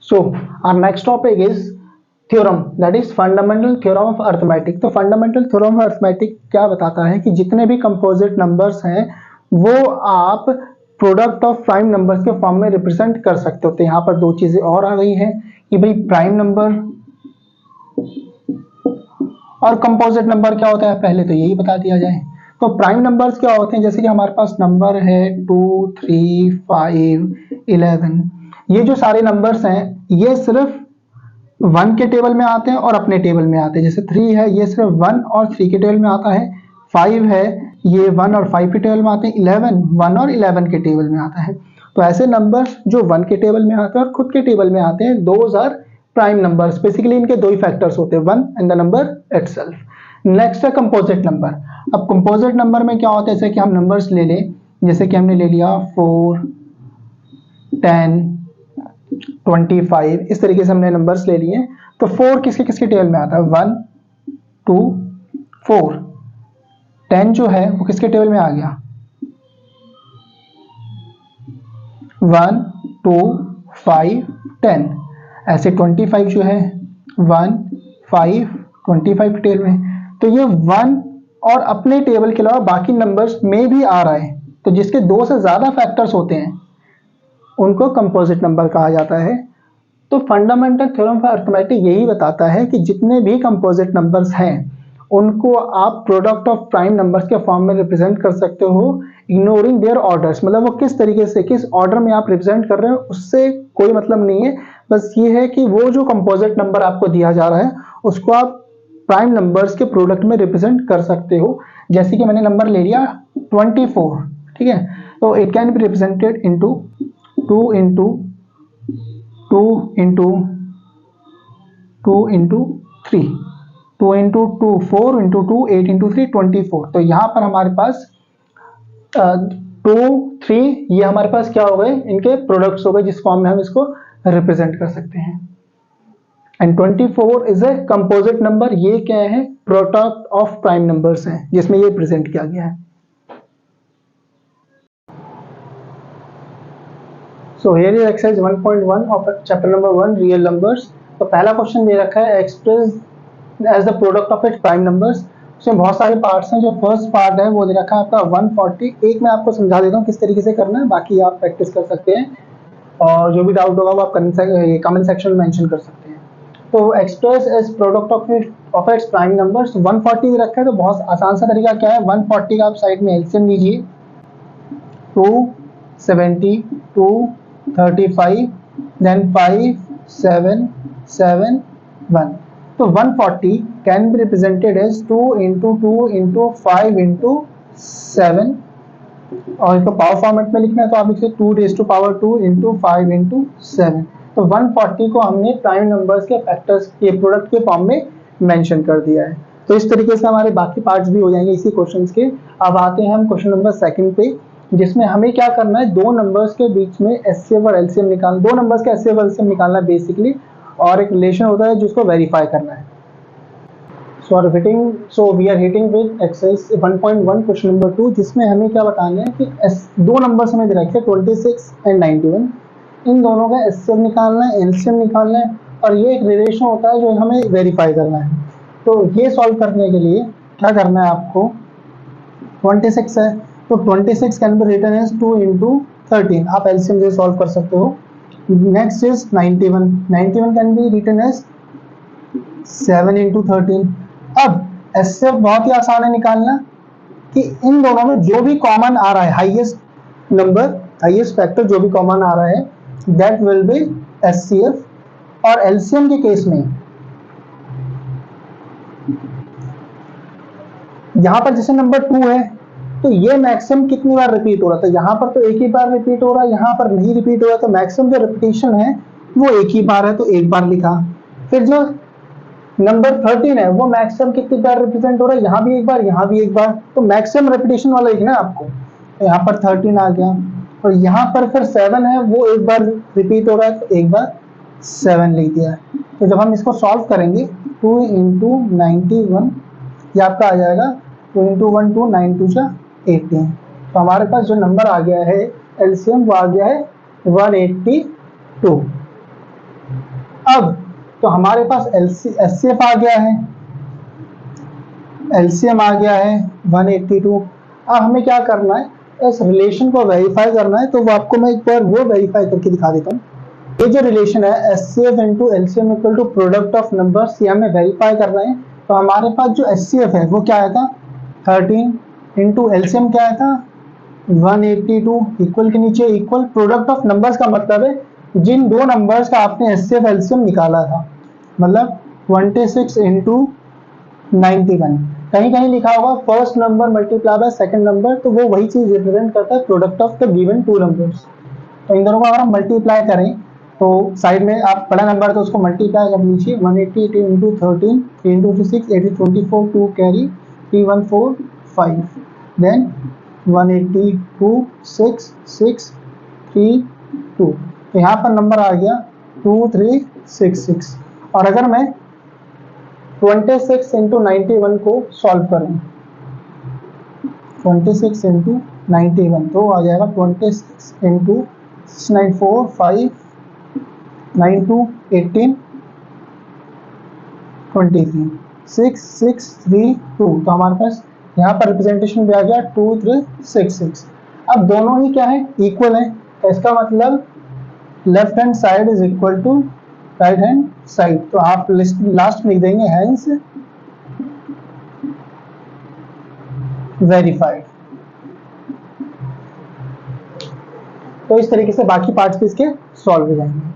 So our next topic is theorem, that is fundamental theorem of arithmetic। तो fundamental theorem of arithmetic क्या बताता है कि जितने भी composite numbers हैं वो आप प्रोडक्ट ऑफ प्राइम नंबर्स के फॉर्म में रिप्रेजेंट कर सकते हो। तो यहाँ पर दो चीजें और आ गई हैं कि भाई प्राइम नंबर और कंपोजिट नंबर क्या होता है, पहले तो यही बता दिया जाए। तो प्राइम नंबर्स क्या होते हैं, जैसे कि हमारे पास नंबर है 2, 3, 5, 11, ये जो सारे नंबर्स हैं ये सिर्फ 1 के टेबल में आते हैं और अपने टेबल में आते हैं। जैसे 3 है ये सिर्फ 1 और 3 के टेबल में आता है, 5 है ये 1 और 5 के टेबल में आते हैं, 11 1 और 11 के टेबल में आता है। तो ऐसे नंबर्स जो 1 के टेबल में आते हैं और खुद के टेबल में आते हैं, those are prime numbers. Basically इनके दो ही फैक्टर्स होते हैं, 1 and the number itself. Next है कंपोजिट नंबर। अब कंपोजिट नंबर में क्या होता है, जैसे कि हम नंबर्स ले लें, जैसे कि हमने ले लिया 4, 10, 25, इस तरीके से हमने नंबर्स ले लिए। तो 4 किसके किसके टेबल में आता है, 1, 2, 4। 10 जो है वो किसके टेबल में आ गया, 1, 2, 5, 10। ऐसे 25 जो है 1, 5, 25 के टेबल में। तो ये 1 और अपने टेबल के अलावा बाकी नंबर्स में भी आ रहा है, तो जिसके 2 से ज्यादा फैक्टर्स होते हैं उनको कंपोजिट नंबर कहा जाता है। तो फंडामेंटल थ्योरम फॉर अरिथमेटिक यही बताता है कि जितने भी कंपोजिट नंबर्स हैं उनको आप प्रोडक्ट ऑफ प्राइम नंबर्स के फॉर्म में रिप्रेजेंट कर सकते हो, इग्नोरिंग देयर ऑर्डर्स। मतलब वो किस तरीके से, किस ऑर्डर में आप रिप्रेजेंट कर रहे हो उससे कोई मतलब नहीं है, बस ये है कि वो जो कंपोजिट नंबर आपको दिया जा रहा है उसको आप प्राइम नंबर्स के प्रोडक्ट में रिप्रेजेंट कर सकते हो। जैसे कि मैंने नंबर ले लिया 24, ठीक है, तो it can be represented into 2 into 2 into 2 into 3, 2 into 2 4 into 2 8 into 3 24। तो यहाँ पर हमारे पास 2, 3 ये हमारे पास क्या हो गए, इनके प्रोडक्ट्स हो गए जिस फॉर्म में हम इसको रिप्रेजेंट कर सकते हैं। And 24 is a composite number, ये क्या है, प्रोडक्ट ऑफ प्राइम नंबर्स है जिसमें ये प्रेजेंट किया गया है। So here is exercise 1.1 of chapter number 1 real numbers। तो पहला क्वेश्चन दे रखा है express as the product of its prime numbers. उसमें बहुत सारे पार्ट्स हैं, जो फर्स्ट पार्ट है वो दे रखा है आपका 140। एक मैं आपको समझा देता हूँ किस तरीके से करना है, बाकी आप प्रैक्टिस कर सकते हैं और जो भी डाउट होगा वो आप कमेंट सेक्शन में मेंशन कर सकते हैं। तो express as product of its prime numbers 140 दे रखा है। तो बहुत आसान सा तरीका क्या है, 140 का आप साइड में एलसीएम लीजिए, 270, 235, then 5, 7, 7, 1। तो 140 can be represented as 2 into 2 into 5 into 7, और इसको पावर फॉर्मेट में लिखना है तो आप लिखिए 2 raised to power 2 into 5 into 7। तो 140 को हमने प्राइम नंबर्स के फैक्टर्स के प्रोडक्ट के फॉर्म में मेंशन कर दिया है। तो इस तरीके से हमारे बाकी पार्ट्स भी हो जाएंगे इसी क्वेश्चंस के। अब आते हैं हम क्वेश्चन नंबर 2 पे, जिसमें हमें क्या करना है, दो नंबर्स के बीच में एचसीएफ और एलसीएम निकालना, दो नंबर्स का एचसीएफ और एलसीएम निकालना बेसिकली, और एक रिलेशन होता है जिसको वेरीफाई करना है। So we are hitting with exercise 1.1 question number 2, जिसमें हमें क्या बताना है कि दो नंबर्स हमें दे रखे हैं 26 एंड 91, इन दोनों का एचसीएफ निकालना है, एलसीएम निकालना है, और ये एक रिलेशन होता है जो हमें वेरीफाई करना है। तो ये सॉल्व करने के लिए क्या करना है आपको, 26 है तो 26 can be written as 2 into 13, आप एलसीएम से सॉल्व कर सकते हो। Next is 91, 91 can be written as 7 into 13। अब एचसीएफ बहुत ही आसान है निकालना कि इन दोनों में जो भी कॉमन आ रहा है, हाईएस्ट नंबर, हाईएस्ट फैक्टर जो भी कॉमन आ रहा है, दैट विल बी एचसीएफ। और एलसीएम के केस में यहां पर जैसे नंबर 2 है तो ये मैक्सिमम कितनी बार रिपीट हो रहा था, यहाँ पर तो एक ही बार रिपीट हो रहा है, यहाँ पर नहीं रिपीट हो रहा, तो मैक्सिमम जो रिपीटेशन है वो एक ही बार है तो एक बार लिखा। फिर जो नंबर 13 है वो मैक्सिमम कितनी बार रिप्रेजेंट हो रहा है, यहाँ भी एक बार, यहाँ भी एक बार, तो मैक्सिमम रिपीटेशन वाला लिखना है आपको। तो यहाँ पर 13 आ गया, और यहाँ पर फिर 7 है वो एक बार रिपीट हो रहा है तो एक बार 7 लिख दिया है। तो जब हम इसको सॉल्व करेंगे 2 इंटू 91, ये आपका आ जाएगा 2 इंटू 1 2 9 2 18। तो हमारे पास जो नंबर आ गया है एलसीएम वो आ गया है 182। अब तो हमारे पास एचसीएफ आ गया है, एलसीएम आ गया है 182। अब हमें क्या करना है, इस रिलेशन को वेरीफाई करना है। तो वो आपको मैं एक बार वो वेरीफाई करके दिखा देता हूँ। ये जो रिलेशन है HCF into LCM equal to product of numbers, ये हमें वेरीफाई करना है। तो हमारे पास जो एचसीएफ है वो क्या आया था 13 इंटू एलसीएम क्या आया था 182, इक्वल के नीचे इक्वल, प्रोडक्ट ऑफ नंबर्स का मतलब है जिन दो नंबर्स का आपने एचसीएफ एलसीएम निकाला था, मतलब 26 इंटू 91। कहीं कहीं लिखा होगा first number multiply by second number, तो वो वही चीज रिप्रेजेंट करता है product of the given two numbers. तो इन दोनों को अगर हम मल्टीप्लाई करें तो साइड में आप बड़ा नंबर तो उसको मल्टीप्लाई कर लीजिए, 180 इंटू 13 3 इंटू 6 80 24 2 कैरी 3145, देन 182 6 6 3 2। तो यहाँ पर नंबर आ गया 2366। और अगर मैं 26 इंटू 91 को सॉल्व करूँ, 26 इंटू 91 तो आ जाएगा 26 इंटू 694 5 92 18 23 6632। तो हमारे पास यहाँ पर रिप्रेजेंटेशन भी आ गया 2366। अब दोनों ही क्या है इक्वल है, तो इसका मतलब left hand side is equal to right hand side. तो आप लास्ट में लिख देंगे हैंस वेरीफाइड। तो इस तरीके से बाकी पार्ट्स भी इसके सॉल्व हो जाएंगे।